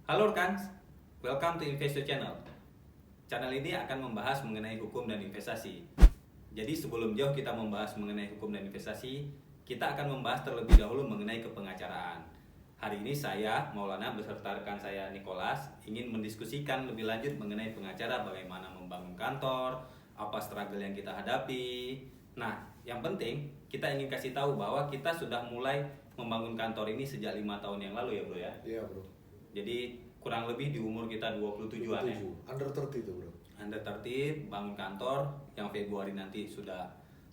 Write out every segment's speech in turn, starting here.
Halo rekan, welcome to Investor Channel. Channel ini akan membahas mengenai hukum dan investasi. Jadi sebelum jauh kita membahas mengenai hukum dan investasi, kita akan membahas terlebih dahulu mengenai kepengacaraan. Hari ini saya, Maulana, beserta rekan saya, Nicholas, ingin mendiskusikan lebih lanjut mengenai pengacara, bagaimana membangun kantor, apa struggle yang kita hadapi. Nah, yang penting, kita ingin kasih tahu bahwa kita sudah mulai membangun kantor ini sejak 5 tahun yang lalu ya bro ya? Iya bro. Jadi kurang lebih di umur kita 27-an ya. Under 30 itu bro. Under 30 bangun kantor yang Februari nanti sudah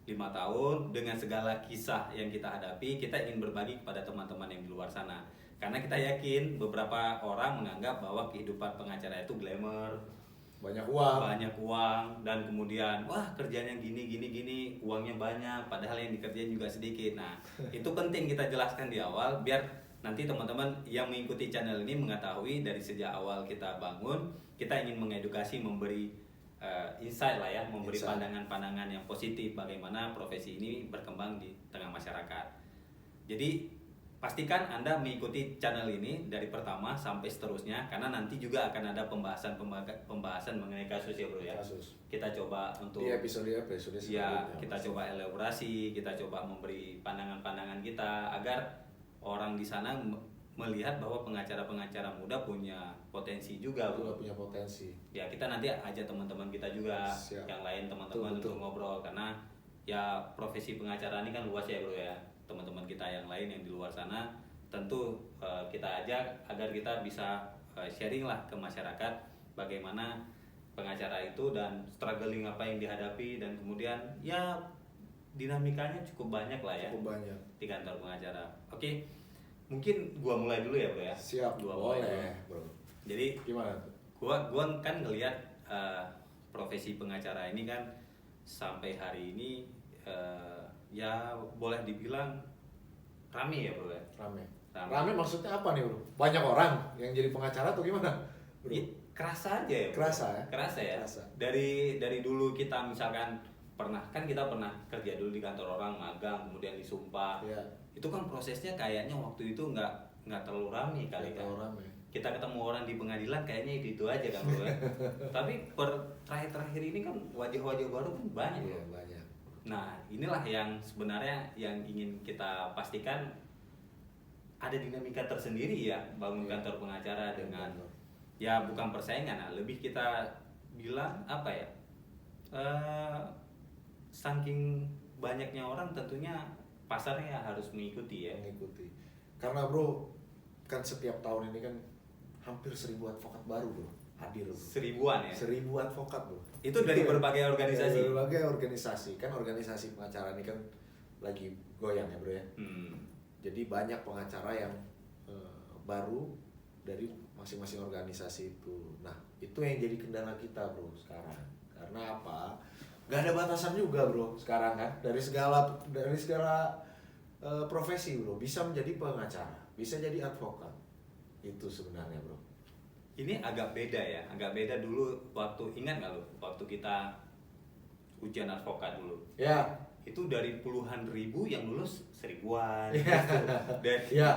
5 tahun. Dengan segala kisah yang kita hadapi, kita ingin berbagi kepada teman-teman yang di luar sana. Karena kita yakin beberapa orang menganggap bahwa kehidupan pengacara itu glamour, Banyak uang, dan kemudian wah kerjanya gini, uangnya banyak, padahal yang dikerjain juga sedikit. Nah, itu penting kita jelaskan di awal biar nanti teman-teman yang mengikuti channel ini mengetahui dari sejak awal kita bangun, kita ingin mengedukasi, memberi insight lah ya, memberi pandangan-pandangan yang positif bagaimana profesi ini berkembang di tengah masyarakat. Jadi pastikan Anda mengikuti channel ini dari pertama sampai seterusnya, karena nanti juga akan ada pembahasan mengenai kasus ya bro ya. Kasus. Kita coba untuk di episode ya, selanjutnya. kita coba elaborasi, kita coba memberi pandangan-pandangan kita agar orang di sana melihat bahwa pengacara-pengacara muda punya potensi juga bro. Punya potensi. Ya kita nanti ajak teman-teman kita juga. Siap. Yang lain teman-teman untuk ngobrol, karena ya profesi pengacara ini kan luas ya bro ya. Teman-teman kita yang lain yang di luar sana tentu kita ajak agar kita bisa sharing lah ke masyarakat bagaimana pengacara itu dan struggling apa yang dihadapi, dan kemudian ya dinamikanya cukup banyak lah ya. Cukup banyak Di kantor pengacara. Oke, mungkin gua mulai dulu ya bro ya. Siap. Gua Boleh mulai bro. Jadi Gimana tuh? gua kan ngelihat profesi pengacara ini kan sampai hari ini ya boleh dibilang rame ya bro ya. Rame maksudnya apa nih bro? Banyak orang yang jadi pengacara atau gimana bro? Kerasa aja ya bro. Kerasa ya. Dari dulu kita misalkan kita pernah kerja dulu di kantor orang, magang, kemudian disumpah. Iya. Itu kan prosesnya kayaknya waktu itu nggak terlalu ramai kali kan. Kita ketemu orang di pengadilan kayaknya itu aja kan bro ya. Tapi terakhir ini kan wajah-wajah baru kan banyak. Iya, banyak. Nah inilah yang sebenarnya yang ingin kita pastikan, ada dinamika tersendiri ya bangun kantor pengacara dengan ya bukan persaingan, nah, lebih kita bilang apa ya, saking banyaknya orang tentunya pasarnya harus mengikuti ya. Karena bro kan setiap tahun ini kan hampir 1000 advokat baru bro hadir bro. 1000-an ya? 1000 advokat bro. Itu dari berbagai organisasi? Dari berbagai organisasi. Kan organisasi pengacara ini kan lagi goyang ya bro ya. Jadi banyak pengacara yang baru dari masing-masing organisasi itu. Nah itu yang jadi kendala kita bro sekarang. Karena apa? Gak ada batasan juga bro sekarang kan. Dari segala profesi bro bisa menjadi pengacara, bisa jadi advokat. Itu sebenarnya bro. Ini agak beda ya, agak beda dulu waktu, ingat nggak lo waktu kita ujian advokat dulu? Ya. Itu dari puluhan ribu yang lulus 1000-an. Ya.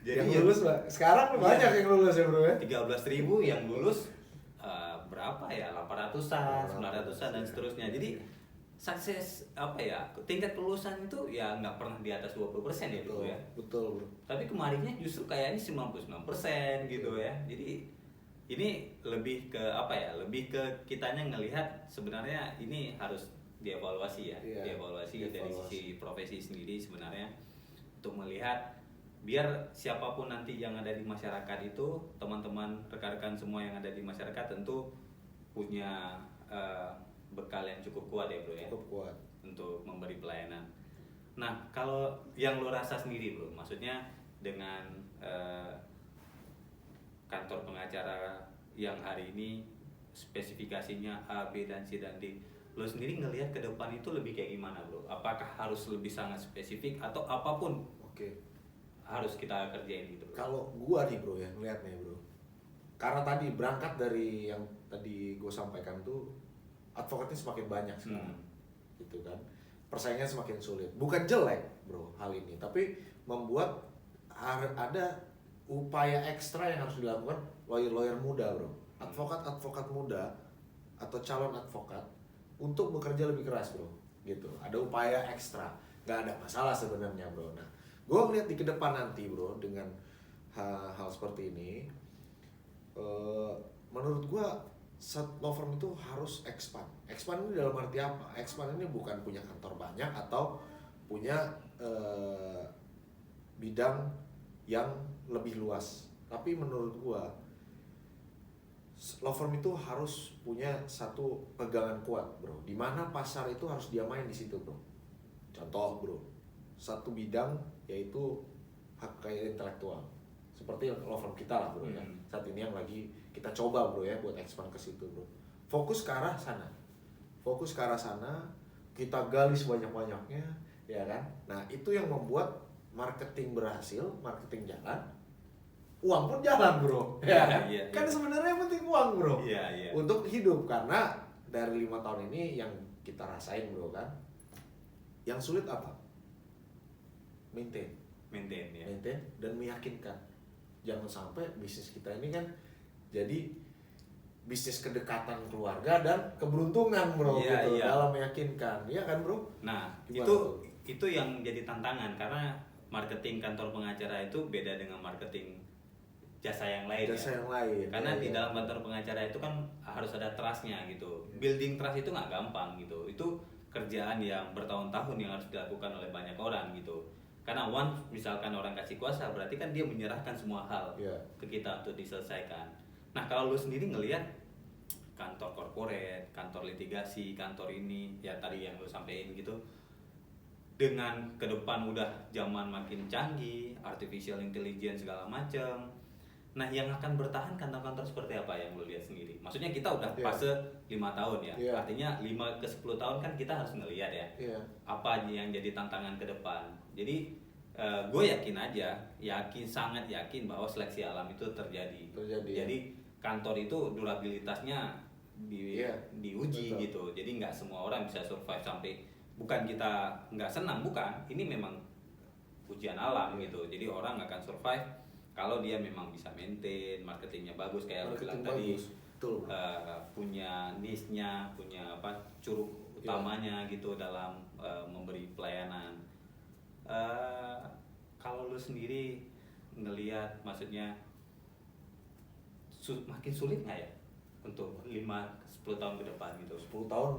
Jadi yang lulus sekarang banyak yang lulus ya bro ya. 13.000 yang lulus berapa ya? 800-an, 900-an dan seterusnya. Jadi sukses apa ya? Tingkat kelulusan itu ya nggak pernah di atas 20% ya dulu ya. Betul bro. Tapi kemarinnya justru kayaknya 99% gitu ya. Jadi ini lebih ke apa ya? Lebih ke kitanya ngelihat sebenarnya ini harus dievaluasi ya. Dievaluasi dari sisi profesi sendiri sebenarnya, untuk melihat biar siapapun nanti yang ada di masyarakat itu, teman-teman rekan-rekan semua yang ada di masyarakat tentu punya bekal yang cukup kuat ya bro ya. Cukup kuat untuk memberi pelayanan. Nah kalau yang lo rasa sendiri bro, maksudnya dengan kantor pengacara yang hari ini spesifikasinya A, B, dan C dan D, lo sendiri ngelihat ke depan itu lebih kayak gimana bro? Apakah harus lebih sangat spesifik atau apapun harus kita kerjain gitu bro? Kalau gua nih bro ya ngeliat nih bro, karena tadi berangkat dari yang tadi gue sampaikan tuh, advokatnya semakin banyak sekarang gitu kan, persaingan semakin sulit. Bukan jelek bro hal ini, tapi membuat ada upaya ekstra yang harus dilakukan lawyer-lawyer muda bro, advokat muda atau calon advokat untuk bekerja lebih keras bro, gitu. Ada upaya ekstra, nggak ada masalah sebenarnya bro. Nah, gue ngeliat di kedepan nanti bro dengan hal seperti ini, menurut gue law firm itu harus expand. Expand ini dalam arti apa? Expand ini bukan punya kantor banyak atau punya bidang yang lebih luas. Tapi menurut gua law firm itu harus punya satu pegangan kuat, bro. Di mana pasar itu harus dia main di situ, bro. Contoh, bro. Satu bidang yaitu hak kekayaan intelektual. Seperti law firm kita lah, bro ya. Saat ini yang lagi kita coba, bro ya, buat expand ke situ, bro. Fokus ke arah sana. Fokus ke arah sana, kita gali sebanyak-banyaknya, ya kan? Nah, itu yang membuat marketing berhasil, marketing jalan, uang pun jalan bro, ya kan? Kan sebenarnya yang penting uang bro, untuk hidup. Karena dari 5 tahun ini yang kita rasain bro kan, yang sulit apa? Maintain dan meyakinkan. Jangan sampai bisnis kita ini kan jadi bisnis kedekatan keluarga dan keberuntungan bro, gitu, dalam meyakinkan, ya kan bro? Nah, itu yang jadi tantangan, karena marketing kantor pengacara itu beda dengan marketing jasa yang lain. Karena di dalam kantor pengacara itu kan harus ada trustnya gitu. Building trust itu nggak gampang gitu. Itu kerjaan yang bertahun-tahun yang harus dilakukan oleh banyak orang gitu. Karena once misalkan orang kasih kuasa, berarti kan dia menyerahkan semua hal ke kita untuk diselesaikan. Nah, kalau lu sendiri ngelihat kantor corporate, kantor litigasi, kantor ini ya tadi yang lu sampein gitu, dengan ke depan udah zaman makin canggih, artificial intelligence segala macam. Nah, yang akan bertahan kantor-kantor seperti apa yang lu lihat sendiri? Maksudnya kita udah fase 5 tahun ya. Artinya 5 ke 10 tahun kan kita harus ngelihat ya. Apa yang jadi tantangan ke depan. Jadi gue yakin aja, sangat yakin bahwa seleksi alam itu terjadi. Jadi kantor itu durabilitasnya diuji gitu. Jadi nggak semua orang bisa survive sampai, bukan kita nggak senang, bukan, ini memang ujian alam gitu. Jadi orang akan survive kalau dia memang bisa maintain, marketingnya bagus kayak lo bilang tadi, punya niche-nya, punya curug utamanya gitu dalam memberi pelayanan. Kalau lu sendiri ngelihat, maksudnya makin sulit nggak ya untuk 5-10 tahun ke depan gitu? 10 tahun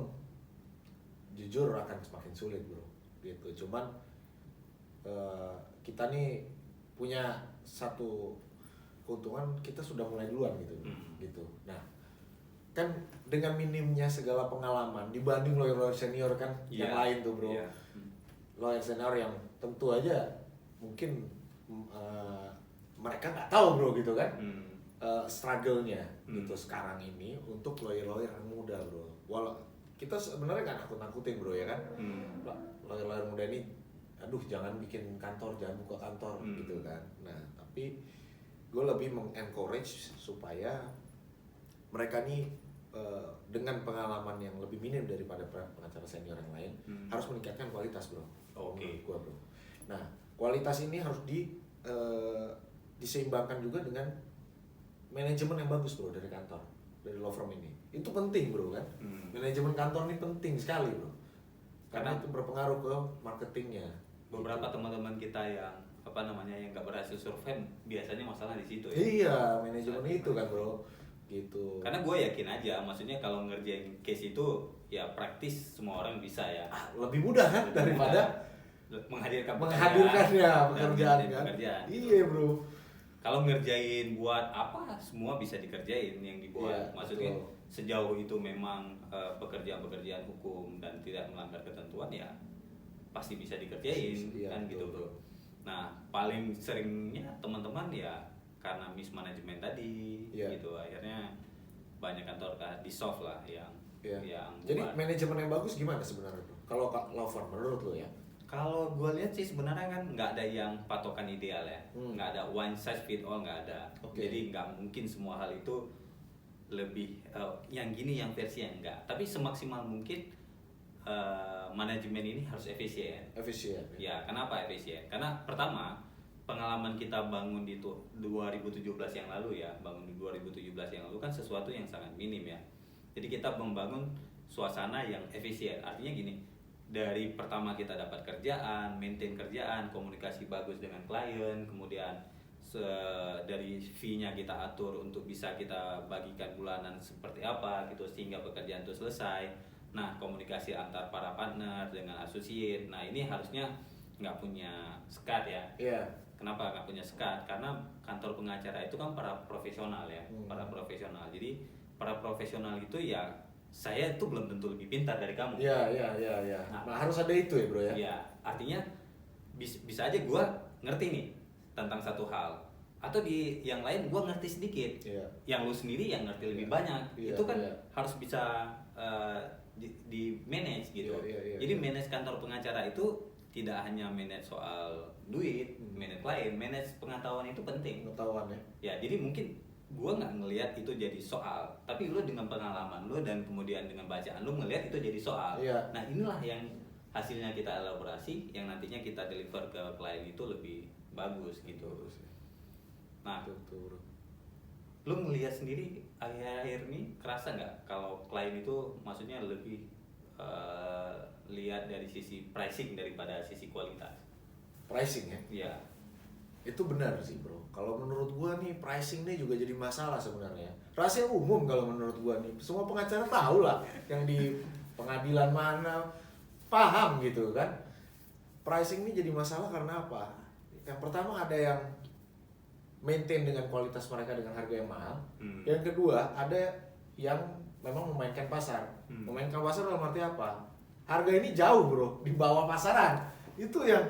jujur akan semakin sulit bro, gitu. Cuman kita nih punya satu keuntungan, kita sudah mulai duluan gitu, gitu. Nah, kan dengan minimnya segala pengalaman dibanding lawyer senior kan yang lain tuh bro, lawyer senior yang tentu aja mungkin mereka nggak tahu bro gitu kan, struggle-nya gitu sekarang ini untuk lawyer yang muda bro. Walau kita sebenarnya kan nakut-nakutin bro ya kan, lawyer muda ini, aduh jangan bikin kantor, jangan buka kantor gitu kan. Nah tapi gue lebih mengencourage supaya mereka nih dengan pengalaman yang lebih minim daripada pengacara senior yang lain, harus meningkatkan kualitas bro. Menurut gue bro. Nah kualitas ini harus diseimbangkan juga dengan manajemen yang bagus bro dari kantor, dari law firm ini. Itu penting bro kan. Manajemen kantor ini penting sekali bro, karena itu berpengaruh ke marketingnya. Beberapa teman-teman kita yang yang nggak berhasil survive biasanya masalah di situ ya. Iya, manajemen itu kan bro, gitu. Karena gue yakin aja, maksudnya kalau ngerjain case itu ya praktis semua orang bisa ya. Lebih mudah kan daripada menghadirkannya pekerjaan kan. Iya bro. Kalau ngerjain buat apa, semua bisa dikerjain yang dibuat. Maksudnya betul. Sejauh itu memang pekerjaan-pekerjaan hukum dan tidak melanggar ketentuan ya pasti bisa dikerjain kan gitu bro. Nah paling seringnya teman-teman ya karena mismanagement tadi gitu, akhirnya banyak kantor di soft lah yang jadi manajemen yang bagus gimana sebenarnya bro? Kalau law firm menurut lo ya? Kalau gue lihat sih sebenarnya kan nggak ada yang patokan ideal ya, nggak ada one size fit all, nggak ada. Jadi nggak mungkin semua hal itu lebih yang gini yang versi yang enggak. Tapi semaksimal mungkin manajemen ini harus efisien. Efisien. Ya, kenapa efisien? Karena pertama pengalaman kita bangun di 2017 yang lalu ya, bangun di 2017 yang lalu kan sesuatu yang sangat minim ya. Jadi kita membangun suasana yang efisien. Artinya gini, dari pertama kita dapat kerjaan, maintain kerjaan, komunikasi bagus dengan klien, kemudian dari fee-nya kita atur untuk bisa kita bagikan bulanan seperti apa gitu sehingga pekerjaan itu selesai. Nah, komunikasi antar para partner dengan associate. Nah, ini harusnya nggak punya sekat ya. Iya. Kenapa nggak punya sekat? Karena kantor pengacara itu kan para profesional ya, para profesional. Jadi para profesional itu ya, saya itu belum tentu lebih pintar dari kamu. Iya. Nah, harus ada itu ya bro ya. Iya, artinya bisa aja gue ngerti nih tentang satu hal, atau di yang lain gue ngerti sedikit. Iya. Yang lu sendiri yang ngerti lebih banyak. Iya, Itu kan iya. harus bisa di manage gitu. Iya, Jadi manage kantor pengacara itu tidak hanya manage soal duit, manage klien, manage pengetahuan itu penting. Pengetahuan ya. Ya, jadi mungkin gua nggak ngelihat itu jadi soal, tapi lu dengan pengalaman lu dan kemudian dengan bacaan lu ngelihat itu jadi soal. Iya. Nah, inilah yang hasilnya kita elaborasi, yang nantinya kita deliver ke klien itu lebih bagus gitu. Nah, Betul, bro. lu ngelihat sendiri akhir-akhir ini kerasa nggak kalau klien itu maksudnya lebih lihat dari sisi pricing daripada sisi kualitas? Pricing ya. Iya. Itu benar sih bro. Kalau menurut gua nih pricing nih juga jadi masalah sebenarnya. Rahasia umum kalau menurut gua nih. Semua pengacara tahu lah yang di pengadilan mana paham gitu kan. Pricing ini jadi masalah karena apa? Yang pertama ada yang maintain dengan kualitas mereka dengan harga yang mahal. Yang kedua ada yang memang memainkan pasar. Memainkan pasar dalam arti apa? Harga ini jauh bro, di bawah pasaran. Itu yang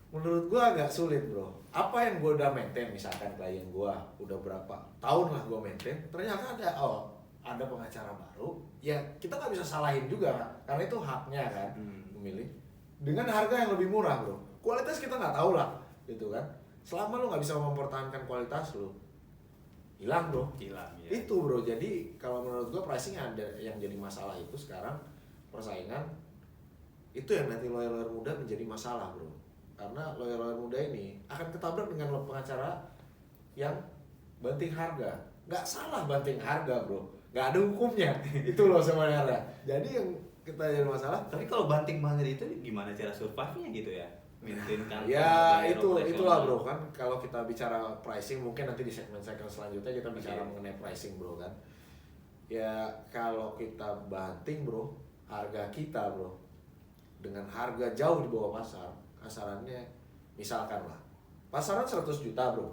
menurut gua agak sulit bro. Apa yang gua udah maintain, misalkan klien gua udah berapa tahun lah gua maintain, ternyata ada pengacara baru, ya kita nggak bisa salahin juga karena itu haknya kan memilih dengan harga yang lebih murah bro. Kualitas kita nggak tahu lah gitu kan. Selama lu nggak bisa mempertahankan kualitas lu, hilang bro. Hilang ya. Itu bro. Jadi kalau menurut gua pricing ada yang jadi masalah itu sekarang persaingan itu yang nanti lawyer-lawyer muda menjadi masalah bro. Karena lawyer-lawyer muda ini akan ketabrak dengan pengacara yang banting harga. Nggak salah banting harga bro, nggak ada hukumnya. Itu loh sebenarnya. Jadi yang kita jadi masalah. Tapi kalau banting banget itu gimana cara survive-nya gitu ya? Maintain kantor. Ya bayar itu operasional. itulah bro kan. Kalau kita bicara pricing mungkin nanti di segmen-segmen selanjutnya kita bicara mengenai pricing bro kan. Ya kalau kita banting bro, harga kita bro dengan harga jauh di bawah pasar, kasarannya misalkan lah pasaran 100 juta bro,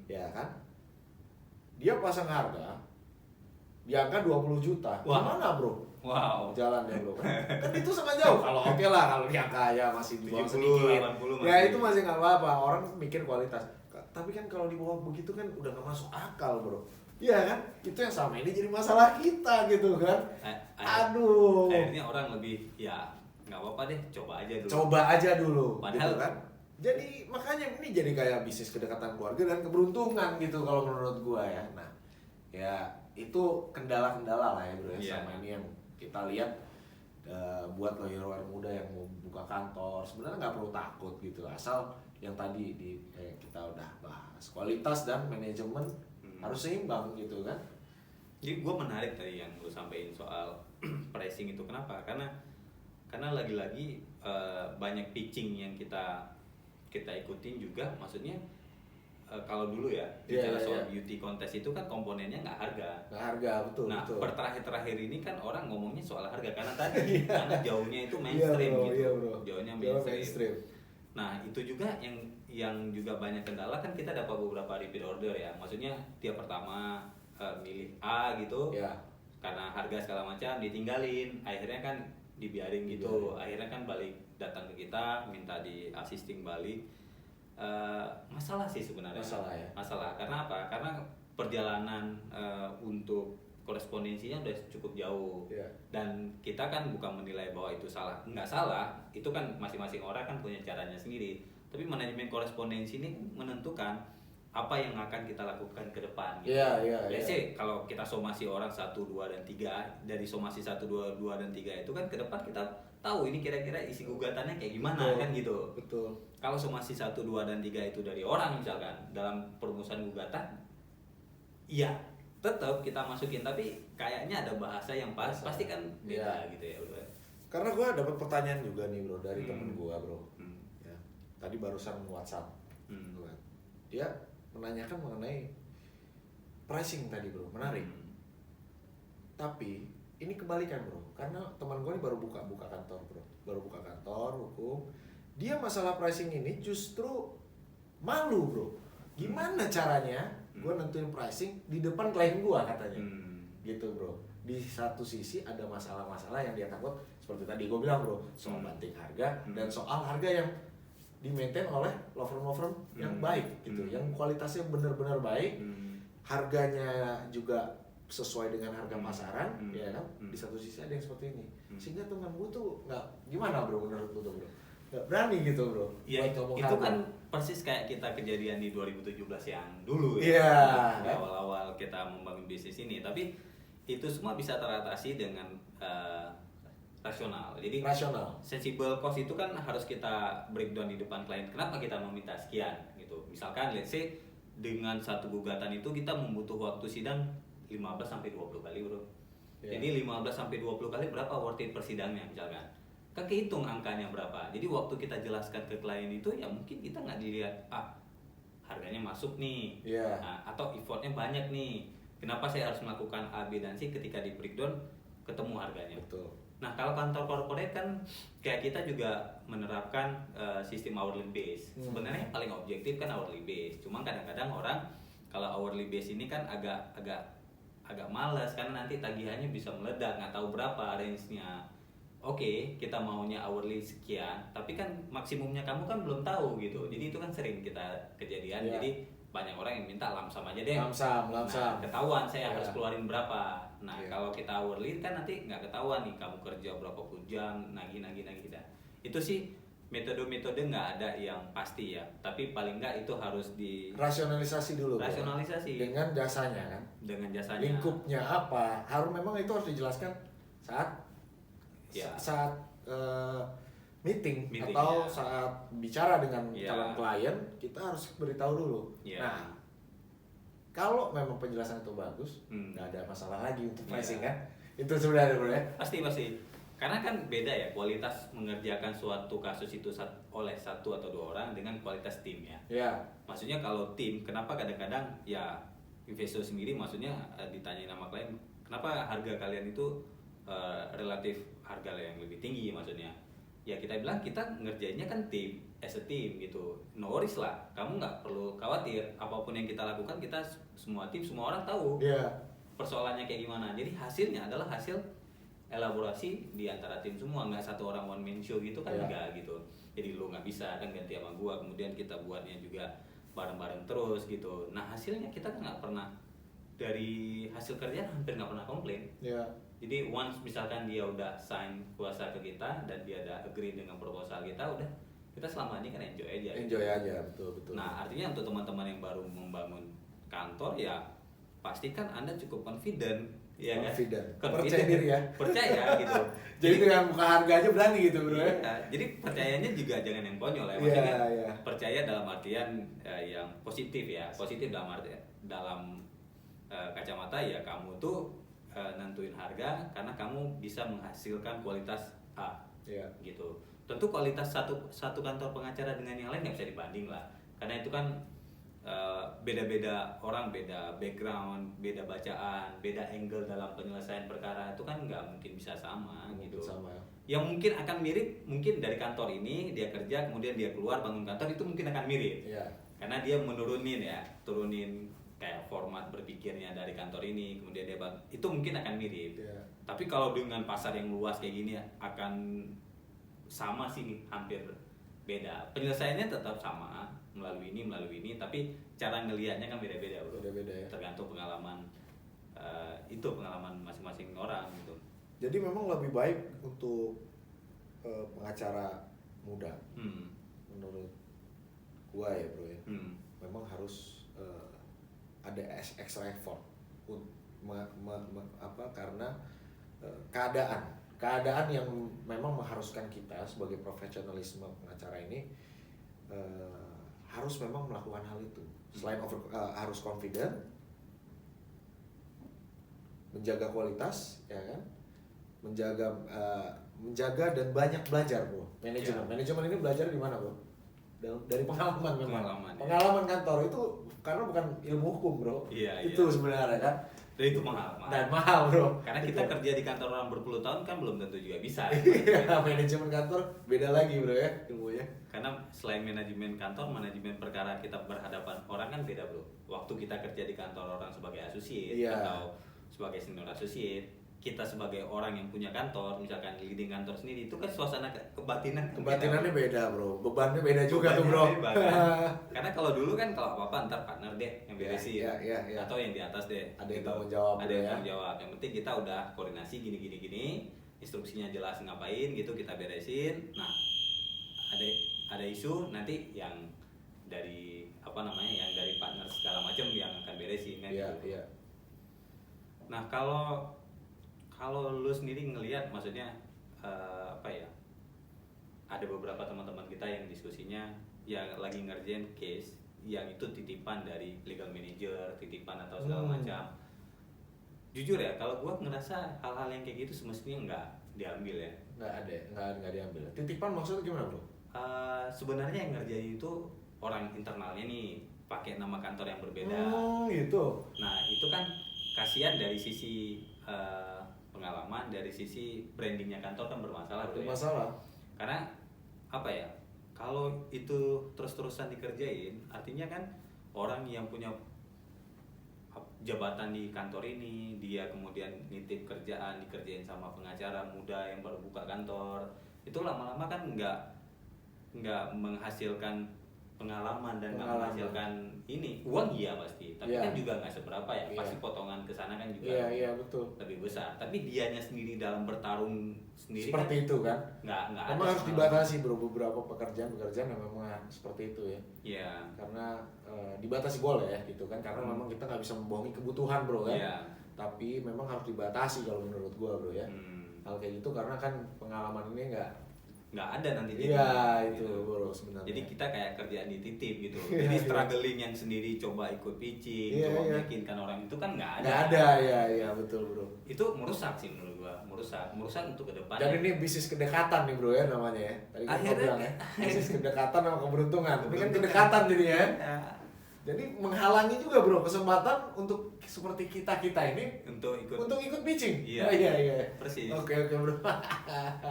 ya kan, dia pasang harga di angka 20 juta. Wah. Gimana bro? Wow. Jalannya bro kan itu sangat jauh. Kalau oke lah kalau di angka ya masih di bawah 70, sedikit 80 ya masih. itu masih nggak apa-apa, orang mikir kualitas. Tapi kan kalau di bawah begitu kan udah nggak masuk akal bro. Iya kan, itu yang sama ini jadi masalah kita gitu kan. Aduh, Akhirnya orang lebih ya nggak apa-apa deh, coba aja dulu. coba aja dulu Padahal gitu kan. Jadi makanya ini jadi kayak bisnis kedekatan keluarga dan keberuntungan gitu kalau menurut gua ya. Nah ya itu kendala-kendala lah ya bro ya, sama ini yang kita lihat buat lawyer muda yang mau buka kantor sebenarnya nggak perlu takut gitu, asal yang tadi kita udah bahas kualitas dan manajemen harus seimbang gitu kan. Jadi gue menarik tadi yang lu sampaikan soal pricing itu. Kenapa? Karena lagi-lagi banyak pitching yang kita ikutin juga. Maksudnya kalau dulu ya bicara soal beauty contest itu kan komponennya nggak harga, betul. Nah betul. terakhir ini kan orang ngomongnya soal harga karena tadi karena jauhnya itu mainstream Iya, bro, gitu, iya, bro. jauhnya Jauh mainstream. Nah itu juga yang juga banyak kendala kan, kita dapat beberapa repeat order ya. Maksudnya dia pertama milih A gitu, karena harga segala macam ditinggalin, akhirnya kan dibiarin gitu. Akhirnya kan balik datang ke kita minta di assisting balik. Masalah sih sebenarnya. Masalah karena apa? Karena perjalanan untuk korespondensinya udah cukup jauh. Dan kita kan bukan menilai bahwa itu salah, nggak salah. Itu kan masing-masing orang kan punya caranya sendiri. Tapi manajemen korespondensi ini menentukan apa yang akan kita lakukan ke depan gitu. Let's say kalau kita somasi orang 1, 2, dan 3, dari somasi 1, 2, 2, dan 3 itu kan ke depan kita tahu ini kira-kira isi gugatannya kayak gimana. Betul. Kan gitu. Betul. Kalau somasi 1, 2, dan 3 itu dari orang misalkan dalam perumusan gugatan, iya tetap kita masukin, tapi kayaknya ada bahasa yang pasti kan beda gitu ya bro. Karena gue dapat pertanyaan juga nih bro dari temen gue bro. Ya, tadi barusan WhatsApp. Dia menanyakan mengenai pricing tadi bro, menarik. Tapi ini kebalikan bro, karena teman gue ini baru buka kantor bro, baru buka kantor hukum. Dia masalah pricing ini justru malu bro. Gimana caranya gue nentuin pricing di depan klien gue katanya, gitu bro. Di satu sisi ada masalah-masalah yang dia takut seperti tadi gue bilang bro, soal banting harga dan soal harga yang di-maintain oleh law firm yang baik gitu, yang kualitasnya benar-benar baik, harganya juga sesuai dengan harga pasaran, ya kan? Di satu sisi ada yang seperti ini, sehingga teman gue tuh nggak gimana bro menurut lu tuh bro? Nggak berani gitu bro. Ya itu harga. kan persis kayak kita kejadian di 2017 yang dulu ya. Di awal-awal kita membangun bisnis ini, tapi itu semua bisa teratasi dengan rasional. Jadi sensible cost itu kan harus kita breakdown di depan klien. Kenapa kita meminta sekian gitu? Misalkan let's say dengan satu gugatan itu kita membutuh waktu sidang 15-20 kali bro. Jadi 15-20 kali berapa worth it persidangnya misalkan. Kan kehitung angkanya berapa. Jadi waktu kita jelaskan ke klien itu ya mungkin kita nggak dilihat harganya masuk nih, atau effortnya banyak nih. Kenapa saya harus melakukan A, B, dan C ketika di breakdown ketemu harganya. Betul. Nah kalau kantor corporate kan kayak kita juga menerapkan sistem hourly base. Sebenarnya yang paling objektif kan hourly base. Cuma kadang-kadang orang kalau hourly base ini kan agak malas karena nanti tagihannya bisa meledak, nggak tahu berapa range-nya. Oke, kita maunya hourly sekian, tapi kan maksimumnya kamu kan belum tahu gitu. Jadi itu kan sering kita kejadian. Jadi banyak orang yang minta lamsam aja deh. Lamsam. Nah, ketahuan saya harus keluarin berapa. Nah, kalau kita hourly kan nanti nggak ketahuan nih kamu kerja berapa puluh jam, nagih. Itu sih metode-metode nggak ada yang pasti ya. Tapi paling nggak itu harus di rasionalisasi dulu. Rasionalisasi. Dengan jasanya kan. Dengan jasanya. Lingkupnya apa? Memang itu harus dijelaskan saat meeting atau saat bicara dengan calon klien, kita harus beritahu dulu. Nah, kalau memang penjelasan itu bagus, nggak ada masalah lagi untuk pricing kan? Itu sebenarnya bro ya? Pasti. Karena kan beda ya kualitas mengerjakan suatu kasus itu oleh 1 atau 2 orang dengan kualitas tim ya. Maksudnya kalau tim, kenapa kadang-kadang ya investor sendiri maksudnya ditanyain sama klien, kenapa harga kalian itu relatif harga yang lebih tinggi maksudnya. Ya kita bilang kita ngerjainnya kan tim, as a team gitu. No worries lah, kamu nggak perlu khawatir. Apapun yang kita lakukan kita semua tim, semua orang tahu persoalannya kayak gimana. Jadi hasilnya adalah hasil elaborasi di antara tim semua, nggak satu orang one man show gitu kan enggak gitu. Jadi lu nggak bisa kan ganti sama gua, kemudian kita buatnya juga bareng-bareng terus gitu. Nah hasilnya kita kan nggak pernah, dari hasil kerjaan hampir nggak pernah komplain. Jadi once misalkan dia udah sign kuasa ke kita dan dia ada agree dengan proposal kita, udah kita selama ini kan enjoy aja. Betul. Nah artinya untuk teman-teman yang baru membangun kantor ya pastikan Anda cukup confident. Ya confident. Kan? Percaya diri ya. Percaya gitu. Jadi dengan buka harga aja berani gitu bro ya. Jadi percayanya juga jangan yang konyol ya. Maksudnya percaya dalam artian yang positif ya. Positif dalam artian dalam kacamata ya kamu tuh nentuin harga karena kamu bisa menghasilkan kualitas A. Gitu. Tentu kualitas satu kantor pengacara dengan yang lain nggak bisa dibanding lah. Karena itu kan beda-beda orang, beda background, beda bacaan, beda angle dalam penyelesaian perkara itu kan nggak mungkin bisa sama gitu. Yang mungkin akan mirip, mungkin dari kantor ini dia kerja kemudian dia keluar bangun kantor itu mungkin akan mirip. Karena dia turunin kayak format berpikirnya dari kantor ini, kemudian dia itu mungkin akan mirip. Tapi kalau dengan pasar yang luas kayak gini akan sama sih, hampir beda. Penyelesaiannya tetap sama, melalui ini, tapi cara ngelihatnya kan beda-beda bro. Tergantung pengalaman pengalaman masing-masing orang gitu. Jadi memang lebih baik untuk pengacara muda, menurut gua ya bro ya. Memang harus ada extra effort karena keadaan keadaan yang memang mengharuskan kita sebagai profesionalisme pengacara ini harus memang melakukan hal itu. Selain harus confident, menjaga kualitas, ya kan, menjaga dan banyak belajar, bro. Manajemen ini belajar di mana, bro? Dari pengalaman memang. Pengalaman kantor itu karena bukan ilmu hukum, bro. Itu sebenarnya kan. Dan itu mahal. Dan mahal, bro. Karena kita kerja di kantor orang berpuluh tahun kan belum tentu juga bisa. Manajemen kantor beda lagi, bro, ya ilmunya. Karena selain manajemen kantor, manajemen perkara kita berhadapan orang kan beda, bro. Waktu kita kerja di kantor orang sebagai associate atau sebagai senior associate, kita sebagai orang yang punya kantor, misalkan leading kantor sendiri, itu kan suasana kebatinannya beda, bro. Bebannya beda juga tuh, bro. Karena kalau dulu kan kalau apa-apa ntar partner deh yang beresin, atau yang di atas deh. Ada yang tanggung jawab. Ada yang tanggung jawab. Yang penting kita udah koordinasi gini, instruksinya jelas ngapain gitu kita beresin. Nah, ada isu nanti yang dari yang dari partner segala macam yang akan beresin kan gitu. Nah, kalau lu sendiri ngelihat, maksudnya ada beberapa teman-teman kita yang diskusinya yang lagi ngerjain case yang itu titipan dari legal manager, titipan atau segala macam. Jujur ya, kalau gua ngerasa hal-hal yang kayak gitu semestinya nggak diambil ya. Nggak diambil. Titipan maksudnya gimana, bro? Sebenarnya yang ngerjain itu orang internalnya nih, pakai nama kantor yang berbeda. Gitu. Nah, itu kan kasihan dari sisi pengalaman, dari sisi brandingnya kantor kan bermasalah. Bermasalah. Karena kalau itu terus-terusan dikerjain, artinya kan orang yang punya jabatan di kantor ini, dia kemudian nitip kerjaan, dikerjain sama pengacara muda yang baru buka kantor, itu lama-lama kan nggak menghasilkan pengalaman dan nggak menghasilkan uang pasti, tapi kan juga nggak seberapa ya, pasti potongan kesana kan juga betul, lebih besar, tapi dianya sendiri dalam bertarung sendiri seperti kan, itu kan nggak memang harus dibatasi, bro, beberapa pekerjaan yang memang seperti itu ya. Karena dibatasi boleh ya gitu kan, karena memang kita nggak bisa membohongi kebutuhan, bro, kan. Tapi memang harus dibatasi kalau menurut gua, bro, ya. Hal kayak gitu karena kan pengalaman ini nggak ada nanti. Itu bro sebenarnya. Jadi kita kayak kerjaan dititip gitu. Jadi struggling yang sendiri coba ikut pitching, coba meyakinkan orang itu kan nggak ada. Nggak ada, betul, bro. Itu merusak sih menurut gua, merusak untuk ke depan. Dan ini bisnis kedekatan nih, bro, ya namanya ya. Tadi gua bilang ya, bisnis kedekatan sama keberuntungan. Ini kan kedekatan jadi ya. Jadi menghalangi juga, bro, kesempatan untuk seperti kita ini untuk ikut pitching. Iya. Persis. Oke, bro.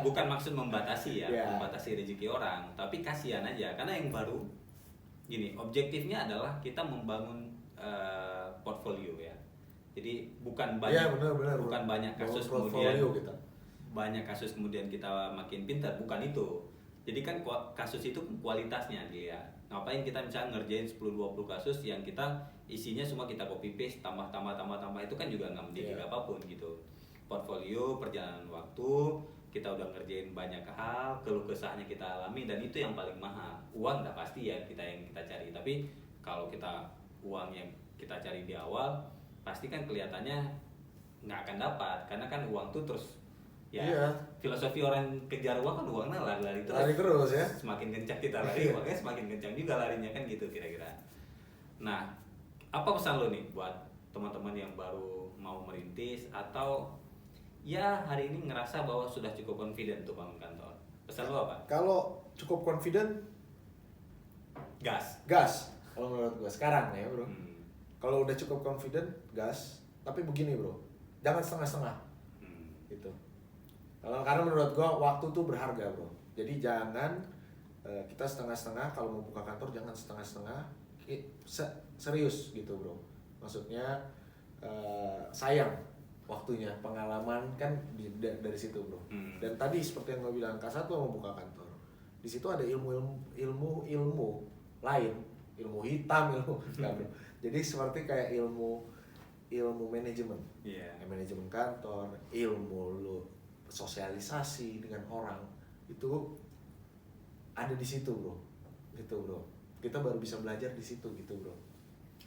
Bukan maksud membatasi membatasi rezeki orang, tapi kasihan aja karena yang baru gini, objektifnya adalah kita membangun portfolio ya. Jadi bukan banyak bukan banyak kasus kemudian banyak kasus kemudian kita makin pintar, bukan itu. Jadi kan kasus itu kualitasnya dia. Ngapain kita misalnya ngerjain 10-20 kasus yang kita isinya semua kita copy paste, tambah itu kan juga nggak mendidik apapun gitu. Portfolio, perjalanan waktu, kita udah ngerjain banyak hal, keluh kesahnya kita alami, dan itu yang paling mahal. Uang udah pasti ya yang kita cari, tapi kalau kita uang yang kita cari di awal pasti kan kelihatannya nggak akan dapat, karena kan uang tuh terus filosofi orang kejar uang kan uangnya lari terus ya. Semakin kencang kita lari, makanya semakin kencang juga larinya kan gitu kira-kira. Nah, apa pesan lo nih buat teman-teman yang baru mau merintis atau ya hari ini ngerasa bahwa sudah cukup confident untuk bangun kantor? Pesan lo apa? Kalau cukup confident, gas. Kalau menurut gue sekarang ya, bro. Kalau udah cukup confident, gas. Tapi begini, bro, jangan setengah-setengah. Gitu. Karena menurut gue waktu tuh berharga, bro. Jadi jangan kita setengah-setengah. Kalau mau buka kantor jangan setengah-setengah. Serius gitu, bro. Maksudnya sayang waktunya, pengalaman kan dari situ, bro. Dan tadi seperti yang gue bilang, K1 mau buka kantor, di situ ada ilmu lain, ilmu hitam, jadi seperti kayak ilmu manajemen, manajemen kantor, ilmu lo sosialisasi dengan orang itu ada di situ, bro. Gitu, bro. Kita baru bisa belajar di situ, gitu, bro.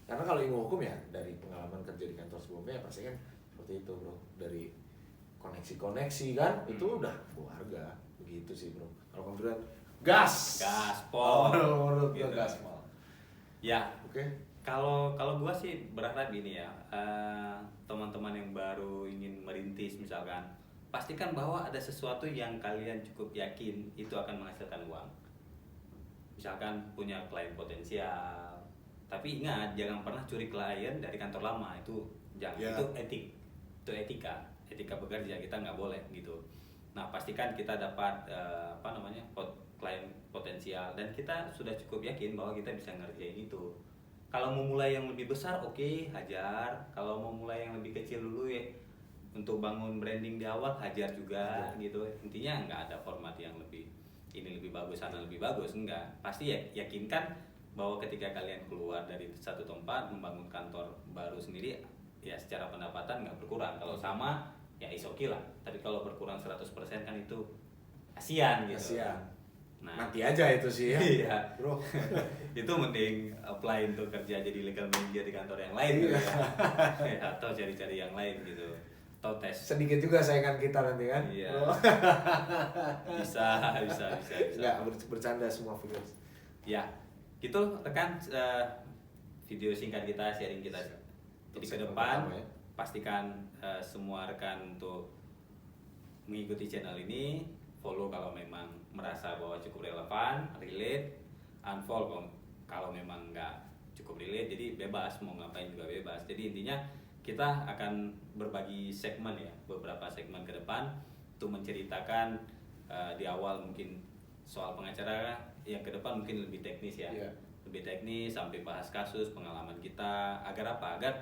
Karena kalau ilmu hukum ya dari pengalaman kerja di kantor sebelumnya ya pasti kan seperti itu, bro. Dari koneksi-koneksi kan, itu udah keluarga. Begitu sih bro. Kalau konfiguran gas. Gaspol. Menurut Gitu. gua gaspol. Ya, Oke. kalau gua sih berharap gini ya, teman-teman yang baru ingin merintis misalkan, pastikan bahwa ada sesuatu yang kalian cukup yakin itu akan menghasilkan uang. Misalkan punya klien potensial, tapi ingat jangan pernah curi klien dari kantor lama, itu jangan. Ya. Itu etika bekerja, kita nggak boleh gitu. Nah, pastikan kita dapat klien potensial dan kita sudah cukup yakin bahwa kita bisa ngerjain itu. Kalau mau mulai yang lebih besar, oke, hajar. Kalau mau mulai yang lebih kecil dulu ya, untuk bangun branding di awal, hajar juga gitu. Intinya nggak ada format yang lebih ini lebih bagus, sana lebih bagus, enggak. Pasti ya yakinkan bahwa ketika kalian keluar dari satu tempat membangun kantor baru sendiri, ya secara pendapatan nggak berkurang. Kalau sama ya is okay lah. Tapi kalau berkurang 100% kan itu kasihan gitu. Kasihan. Nah, Nanti aja itu sih ya. iya. Bro. Itu mending apply untuk kerja jadi legal manager di kantor yang lain gitu ya. Atau cari-cari yang lain gitu. Atau tes. Sedikit juga saingan kita nanti kan. Iya. Bro. Bisa. Enggak, bercanda semua viewers. Ya, gitu rekan, video singkat kita, sharing kita. Jadi ke depan Pertama ya. pastikan semua rekan untuk mengikuti channel ini, follow kalau memang merasa bahwa cukup relevan, relate, unfollow kalau memang nggak cukup relate, jadi bebas, mau ngapain juga bebas. Jadi intinya kita akan berbagi segmen ya, beberapa segmen ke depan untuk menceritakan di awal mungkin soal pengacara, yang ke depan mungkin lebih teknis ya. Iya. Lebih teknis sampai bahas kasus, pengalaman kita, agar apa? Agar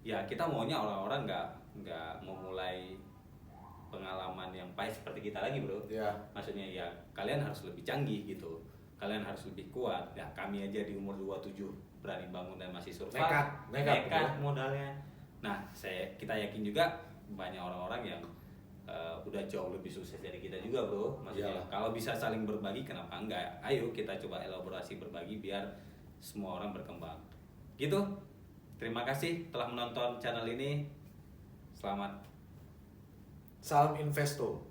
ya kita maunya orang-orang nggak memulai pengalaman yang pahit seperti kita lagi bro. Ya. Maksudnya ya kalian harus lebih canggih gitu, kalian harus lebih kuat. Ya kami aja di umur 27 berani bangun dan masih survive, nekat modalnya. Nah kita yakin juga banyak orang-orang yang udah jauh lebih sukses dari kita juga bro. Maksudnya kalau bisa saling berbagi, kenapa enggak? Ayo kita coba elaborasi berbagi biar semua orang berkembang gitu. Terima kasih telah menonton channel ini. Selamat. Salam Investo.